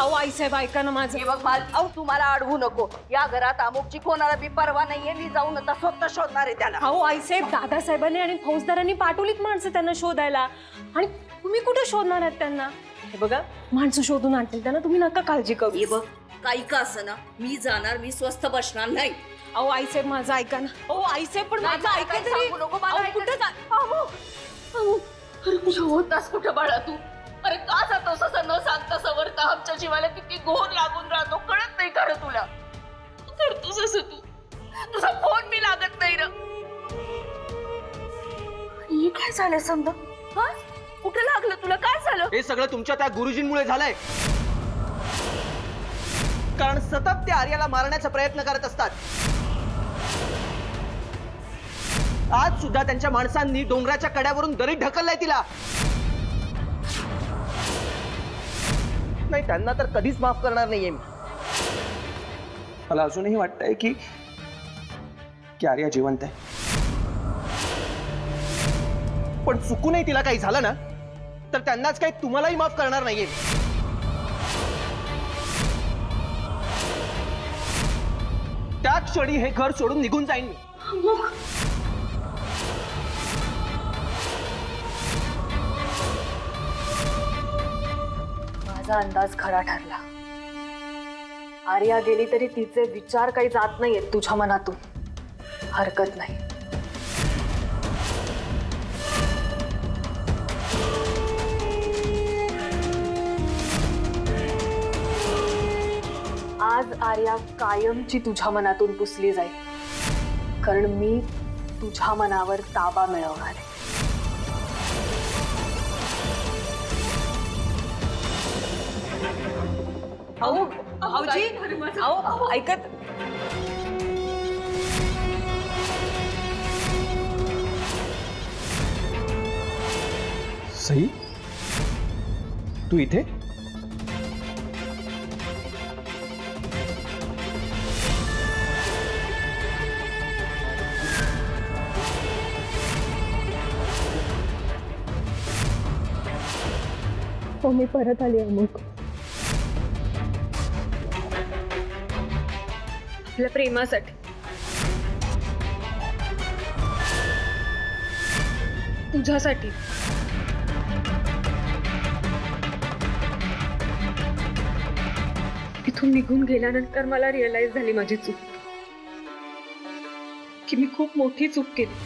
अहो आईसाहेब ऐका ना माझं. हे बघ अहो तुम्हाला अडवू नको. या घरात अमुकची कोणाला बी परवा नाहीये. मी जाऊन आता स्वतः शोधणार आहे त्याला. अहो आईसाहेब दादासाहेबांनी आणि फौजदारांनी पाठवलीत माणसं त्यांना शोधायला. आणि तुम्ही कुठे शोधणार आहात त्यांना? हे बघा माणसं शोधून आणतील त्यांना, तुम्ही नका काळजी करू. हे बघ काही का असं ना मी जाणार. मी स्वस्थ बसणार नाही. अहो आईसाहेब माझं ऐका ना. अहो आईसाहेब पण माझं नाही, ऐका काही तरी. सांगू नको मला. अहो, कुठं जा. अहो, अहो, अरे कुठं होतास कुठं बाळा तू? अरे का जातोस असं न सांगता सवरता? आमच्या जीवाला किती घोर लागून राहतो कळत नाही का रे तुला? तू करतोस असं तू. तुझा फोन मी लागत नाही र. हे काय झालं समजा? हा कुठे लागलं तुला? काय झालं? हे सगळं तुमच्या त्या गुरुजींमुळे झालंय. कारण सतत ते आर्याला मारण्याचा प्रयत्न करत असतात. आज सुद्धा त्यांच्या माणसांनी डोंगराच्या कड्यावरून दरीत ढकललाय तिला. नाही त्यांना तर कधीच माफ करणार नाहीये मी. मला अजूनही वाटतंय की आर्या जिवंत आहे. पण चुकूनही तिला काही झालं ना तर त्यांनाच काही तुम्हालाही माफ करणार नाहीये. त्या क्षणी हे घर सोडून निघून जाईन मी. माझा अंदाज खरा ठरला. आर्या गेली तरी तिचे विचार काही जात नाहीयेत तुझ्या मनातून. हरकत नाही. आज आर्या कायमची तुझ्या मनातून पुसली जाईल. कारण मी तुझ्या मनावर ताबा मिळवणार आहे. अहो भाऊजी अहो ऐकत. सई तू इथे? हो मी परत आली अमुक. आपल्या प्रेमासाठी. तुझ्यासाठी. इथून निघून गेल्यानंतर मला रिअलाइज झाली माझी चूक, की मी खूप मोठी चूक केली.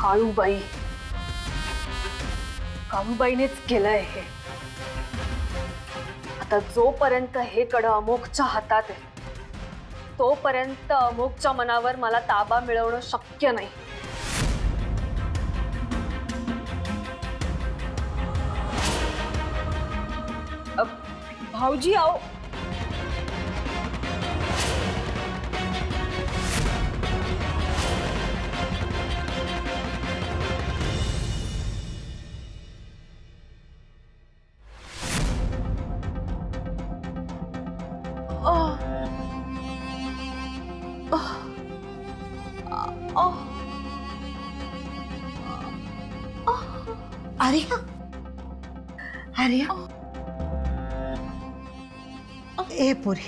काळूबाई, काळूबाईनेच केलंय हे. आता जोपर्यंत हे कडं अमोघच्या हातात आहे तोपर्यंत अमोघच्या मनावर मला ताबा मिळवणं शक्य नाही. भाऊजी अहो आर्या आर्या ए पुरी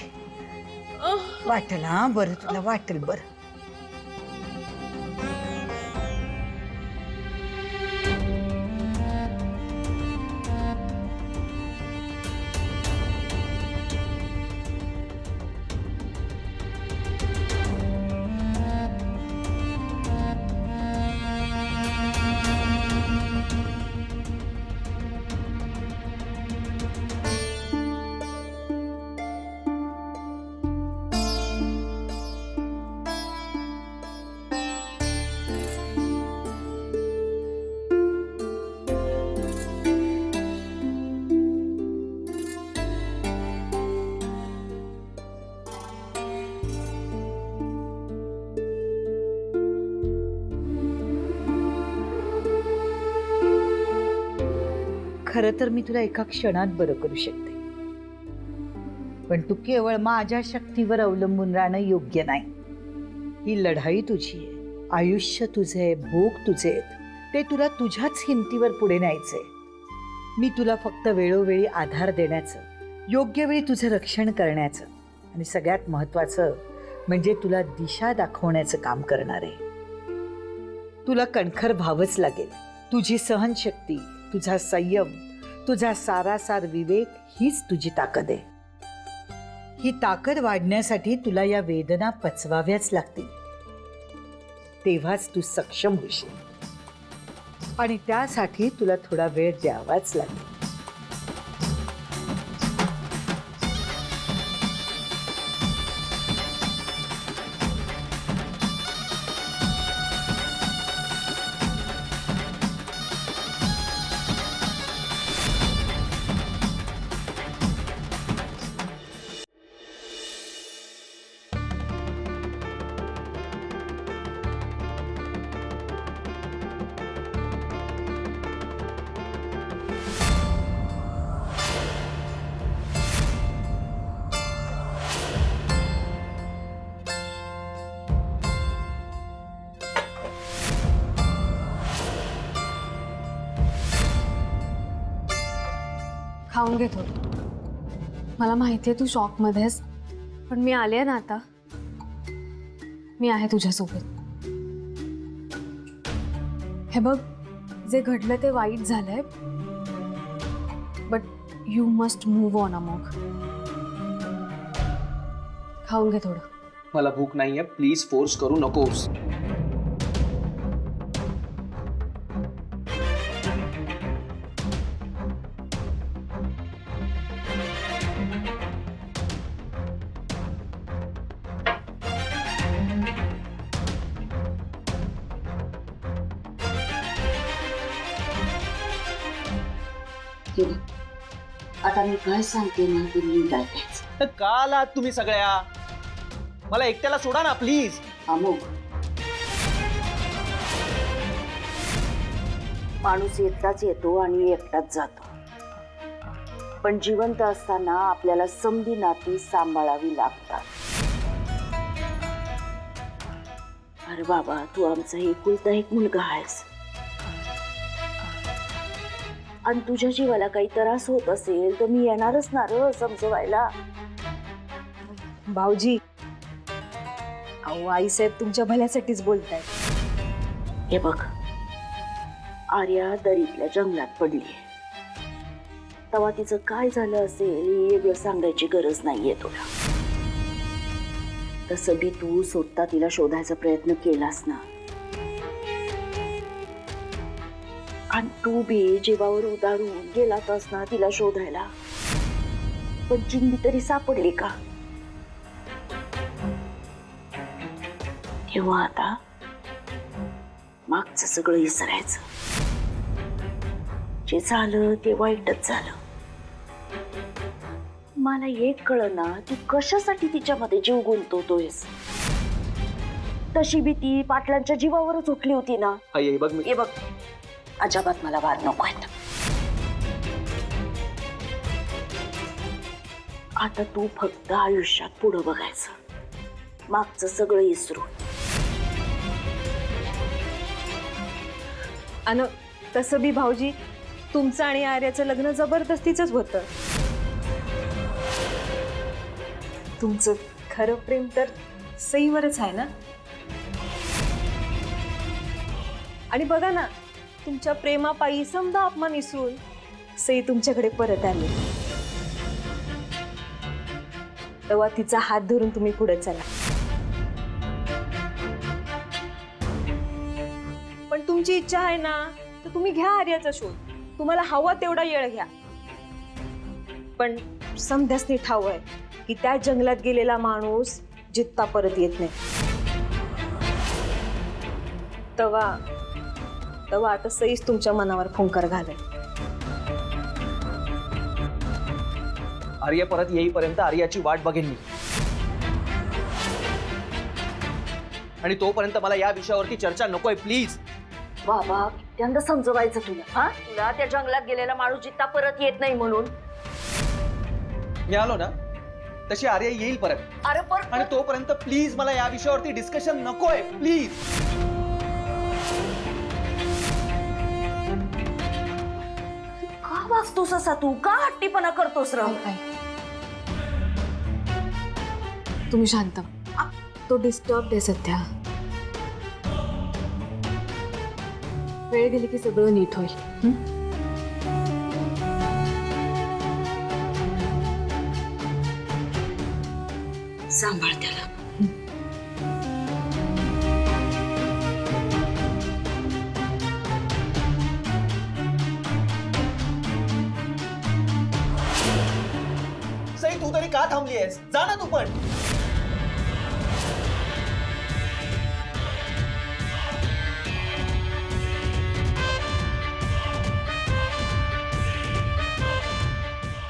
वाटेल. हा बरं तुला वाटेल बरं. खरं तर मी तुला एका क्षणात बरं करू शकते, पण तू केवळ माझ्या शक्तीवर अवलंबून राहणं योग्य नाही. ही लढाई तुझी आहे, आयुष्य तुझे, भोग तुझे आहेत, ते तुला तुझ्याच हिमतीवर पुढे न्यायचे. मी तुला फक्त वेळोवेळी आधार देण्याचं, योग्य वेळी तुझं रक्षण करण्याचं आणि सगळ्यात महत्त्वाचं म्हणजे तुला दिशा दाखवण्याचं काम करणार आहे. तुला कणखर व्हावंच लागेल. तुझी सहनशक्ती, तुझा संयम, तुझा सारासार विवेक हीच तुझी ताकद आहे. ही ताकद वाढण्यासाठी तुला या वेदना पचवाव्याच लागतील. तेव्हाच तू सक्षम होशील आणि त्यासाठी तुला थोडा वेळ द्यावाच लागेल. खाऊन घे थोडं. मला माहिती आहे तू शॉकमध्ये आहेस, पण मी आले ना आता. मी आहे तुझ्यासोबत. हे बघ, जे घडलं ते वाईट झालंय, but you must move on. Amogh, खाऊन घे थोडं. मला भूक नाहीये, प्लीज फोर्स करू नकोस. आता मी काय सांगते ना ते नीट ऐकायचं. का आलात तुम्ही सगळ्या? मला एकट्याला सोडा ना प्लीज. अमोघ, माणूस एकटाच येतो आणि एकटाच जातो, पण जिवंत असताना आपल्याला समधी नाती सांभाळावी लागतात. अरे बाबा, तू आमचा एकुलता एक मुलगा आहेस आणि तुझ्या जीवाला काही त्रास होत असेल तर मी येणारच ना र समजवायला. भाऊजी, अहो आईसाहेब तुमच्या भल्यासाठीच बोलताय. हे बघ, आर्या दरीतल्या जंगलात पडली. तेव्हा तिचं काय झालं असेल हे वेगळं सांगायची गरज नाहीये तुला. तसं बी तू स्वतः तिला शोधायचा प्रयत्न केलास ना, आणि तू बी जीवावर उदारून गेलातस ना तिला शोधायला, पण चिंदी तरी सापडली का? तेव्हा आता मागचं सगळं विसरायचं. जे झालं ते वाईटच झालं. मला एक कळना तू कशासाठी तिच्यामध्ये जीव गुंतवतोयस. तशी बी ती पाटलांच्या जीवावरच उठली होती ना. आई, हे बघ हे बघ, अजिबात मला वाद नको आहेत. आता तू फक्त आयुष्यात पुढं बघायचं, मागचं सगळं विसरून. आणि तसं बी भाऊजी, तुमचं आणि आर्याचं लग्न जबरदस्तीचंच होतं. तुमचं खरं प्रेम तर सईवरच आहे ना. आणि बघा ना, तुमच्या प्रेमापायी समजा अपमान विसरून सई तुमच्याकडे परत आली. तेव्हा तिचा हात धरून तुम्ही पुढे चला. पण तुमची इच्छा आहे ना, तर तुम्ही घ्या आर्याचा शोध. तुम्हाला हवा तेवढा येळ घ्या, पण समध्यासनी ठाव आहे की त्या जंगलात गेलेला माणूस जित्ता परत येत नाही. तेव्हा आता सईच तुमच्या मनावर फुंकर घालेल. आर्या परत येईपर्यंत आर्याची वाट बघेन मी, आणि तोपर्यंत मला या विषयावरती चर्चा नकोय प्लीज. बाबा, कित्यांदा समजवायचं तुला? हा, तुला त्या जंगलात गेलेला माणूस जित्ता परत येत नाही म्हणून. मी आलो ना तशी आर्या येईल परत. अरे आणि तोपर्यंत प्लीज मला या विषयावरती डिस्कशन नकोय प्लीज. का वागतोस असा तू? का हट्टीपणा करतोस र? तुम्ही शांत व्हा. तो डिस्टर्ब आहे सध्या. वेळ गेली की सगळं नीट होईल. सांभाळ त्याला. सई तू तरी का थांबली आहेस? जा ना तू पण.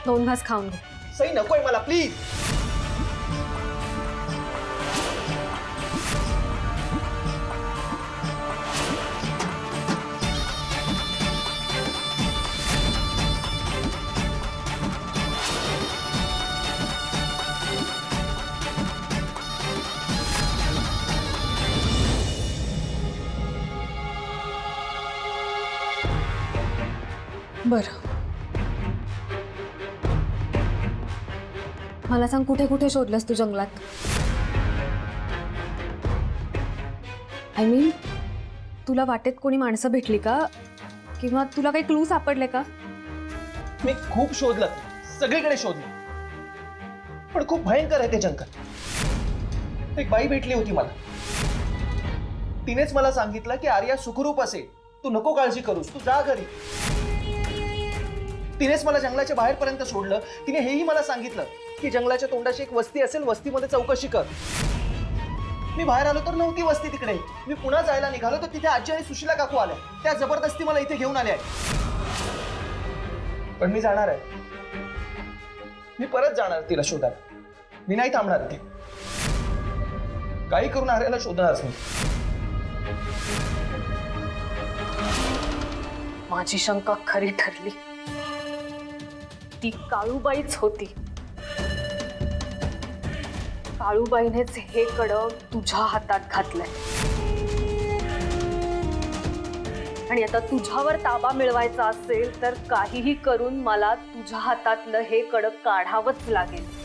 दोन घास खाऊन घे. सई नकोय मला प्लीज. बरं, मला सांग, कुठे कुठे शोधलंस तू जंगलात? आय मीन, तुला वाटेत कोणी माणसं भेटली का? किंवा तुला काही क्लू सापडले का? मी खूप शोधलं, सगळीकडे शोधलं, पण खूप भयंकर आहे ते जंगल. एक बाई भेटली होती मला. तिनेच मला सांगितलं की आर्या सुखरूप असेल, तू नको काळजी करूस, तू जा घरी. तिनेच मला जंगलाच्या बाहेरपर्यंत सोडलं. तिने हेही मला सांगितलं की जंगलाच्या तोंडाशी एक वस्ती असेल, वस्तीमध्ये चौकशी कर. मी बाहेर आलो तर नव्हती वस्ती तिकडे. मी पुन्हा जायला निघालो तर तिथे आजी आणि सुशीला काकू आल्या. त्या जबरदस्ती मला इथे घेऊन आल्या. पण मी जाणार आहे. मी परत जाणार तिला शोधायला. मी नाही थांबणार इथे. काही करून आर्याला शोधणारच मी. माझी शंका खरी ठरली. ती काळूबाईच होती. काळूबाईनेच हे कडं तुझ्या हातात घातलंय. आणि आता तुझ्यावर ताबा मिळवायचा असेल तर काहीही करून मला तुझ्या हातातलं हे कडं काढावंच लागेल.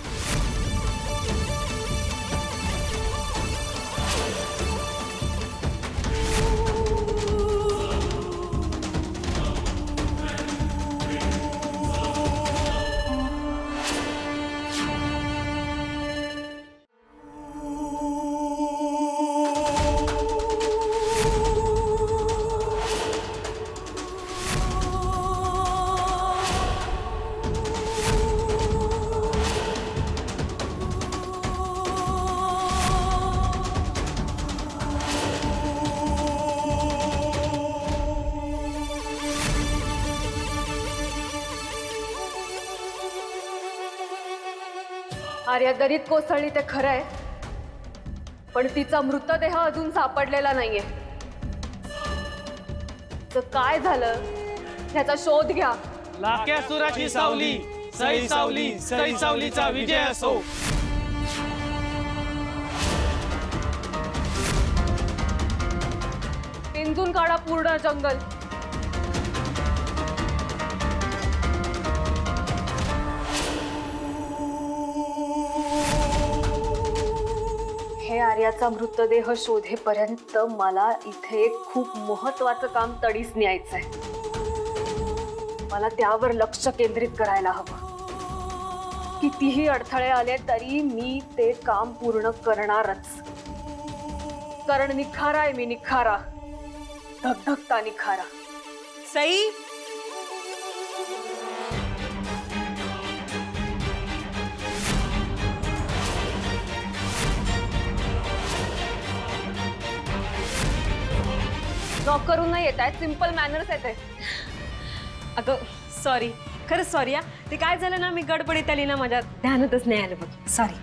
आर्या दरीत कोसळली ते खरं आहे, पण तिचा मृतदेह अजून सापडलेला नाहीये. तर काय झालं त्याचा शोध घ्या. लाक्यासुराची सावली, सई सावली, सई सावलीचा विजय असो. पिंजून काढा पूर्ण जंगल. हे आर्याचा मृतदेह शोधेपर्यंत मला इथे एक खूप महत्वाचं काम तडीस न्यायचंय. मला त्यावर लक्ष केंद्रित करायला हवं. कितीही अडथळे आले तरी मी ते काम पूर्ण करणारच. कारण निखारा आहे मी, निखारा, धगधगता निखारा. सई, नॉक करून नाही येत आहेत, सिम्पल मॅनर्स आहेत ते. अगं सॉरी, खरंच सॉरी. ते काय झालं ना, मी गडबडीत आली ना, माझ्या ध्यानातच नाही आलं बघ. सॉरी.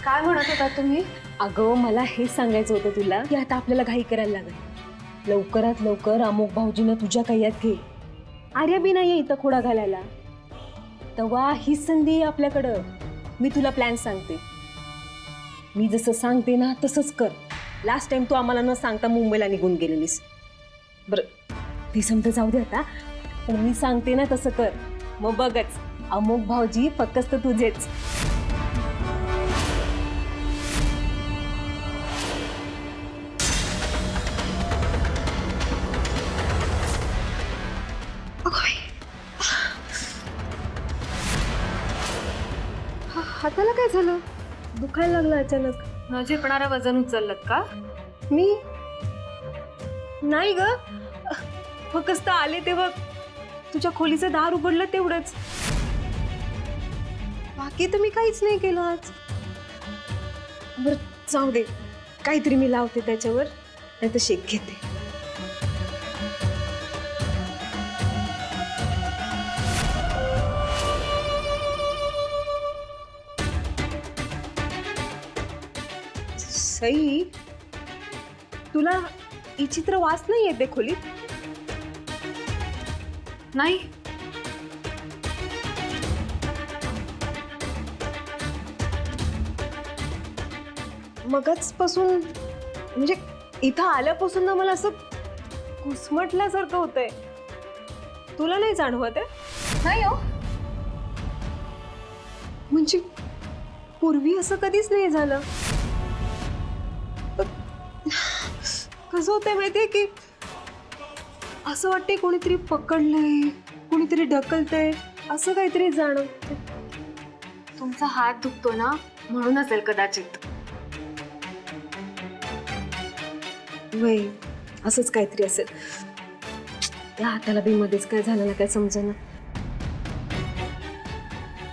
काय म्हणत होता तुम्ही? अगं मला हेच सांगायचं होतं तुला की आता आपल्याला घाई करायला लागेल. लवकरात लवकर अमोक भाऊजीनं तुझ्या कैयात घे. आर्या बी नाहीये इथं खोडा घालायला. तेव्हा ही संधी आहे आपल्याकडं. मी तुला प्लॅन सांगते. मी जसं सांगते ना तसंच कर. लास्ट टाइम तू आम्हाला न सांगता मुंबईला निघून गेलेलीस. बरं ती समजा जाऊ दे आता, पण मी सांगते ना तसं कर. मग बघच अमोक भाऊजी फक्त तुझेच. हाताला काय झालं? दुखायला लागलं अचानक. न झेपणारं वजन उचललं का? मी नाही ग, फक्त आले तेव्हा तुझ्या खोलीचं दार उघडलं तेवढंच. बाकी तर मी काहीच नाही केलं आज. बरं जाऊ दे, काहीतरी मी लावते त्याच्यावर, नाही तर शेक घेते. सई, तुला विचित्र वास नाही येते खोलीत? नाही. मगच पासून म्हणजे इथं आल्यापासून ना मला असं घुसमटल्यासारखं होतंय. तुला नाही जाणवत आहे? नाही हो. म्हणजे पूर्वी असं कधीच नाही झालं. कसं होतंय माहितीये की असं वाटतंय कोणीतरी पकडलंय, कोणीतरी ढकलतंय, असं काहीतरी जाणवतंय. तुमचा हात दुखतो ना म्हणून असेल कदाचित. वय असंच काहीतरी असेल. त्या हाताला बी मध्येच काय झालं ना काय समजेना.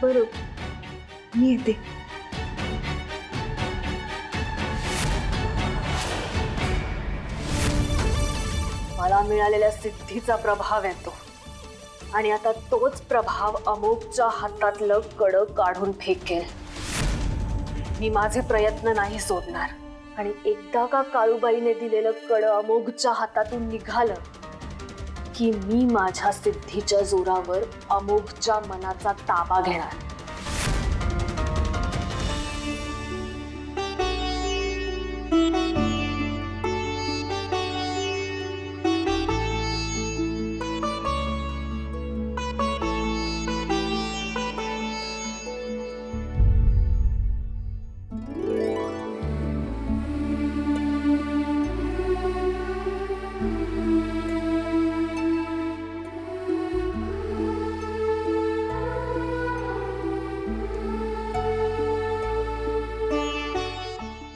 बरं मी येते. मला मिळालेल्या सिद्धीचा प्रभाव येतो आणि आता तोच प्रभाव अमोकच्या हातातलं कड काढून फेकेल. मी माझे प्रयत्न नाही सोडणार आणि एकदा का काळूबाईने दिलेलं कड अमोघच्या हातातून निघालं की मी माझ्या सिद्धीच्या जोरावर अमोघच्या मनाचा ताबा घेणार.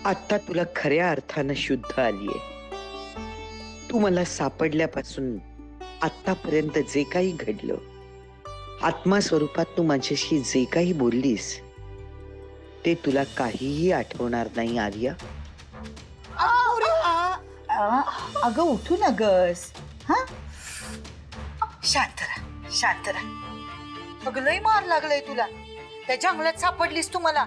आता तुला खऱ्या अर्थानं शुद्ध आलीये. तू मला सापडल्यापासून आतापर्यंत जे काही घडलं, आत्मा स्वरूपात तू माझ्याशी जे काही बोललीस ते तुला काहीही आठवणार नाही आर्या. अगं उठू न गस. हा शांत राहा, शांत राहा. अगं लय मार लागलाय तुला. त्या जंगलात सापडलीस तू मला.